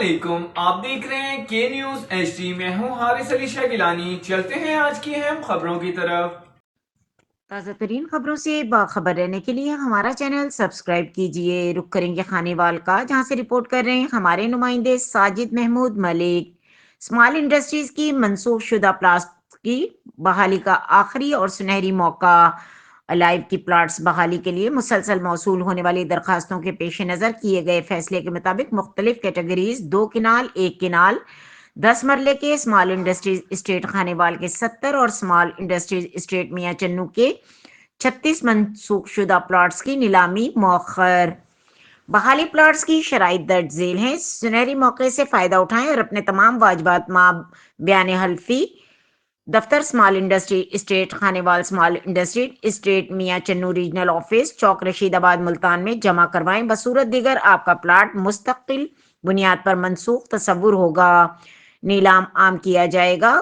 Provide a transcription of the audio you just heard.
वालेकुम, आप देख रहे हैं के न्यूज एचडी। मैं हूं हारिस अली शाह गिलानी। चलते हैं आज की अहम खबरों की तरफ। ताज़ा तरीन खबरों से बाखबर रहने के लिए हमारा चैनल सब्सक्राइब कीजिए। रुक करेंगे खानेवाल का, जहां से रिपोर्ट कर रहे हैं हमारे नुमाइंदे साजिद महमूद मलिक। स्मॉल इंडस्ट्रीज की मनसूख शुदा प्लास्ट की बहाली का आखिरी और सुनहरी मौका। अलाइव की प्लाट्स बहाली के लिए मुसलसल मौसूल होने वाली दरखास्तों के पेश नज़र किए गए फैसले के मुताबिक मुख्तलिफ कैटेगरीज 2 किनाल 1 किनाल 10 मरले के स्मॉल इंडस्ट्रीज इस्टेट खानेवाल के 70 और small industries estate Mian Channu के 36 मनसूख शुदा प्लॉट्स की नीलामी मौखर। बहाली प्लॉट्स की शराइत दर्ज झेल हैं। सुनहरी मौके से फायदा उठाएं और अपने तमाम वाजबात बयान हल्फी दफ्तर small industry estate Khanewal small industry estate Mian Channu regional office चौक रशीदाबाद मुल्तान में जमा करवाएं। बसूरत दीगर आपका प्लाट मुस्तकिल बुनियाद पर मनसूख तस्वुर होगा। नीलाम आम किया जाएगा।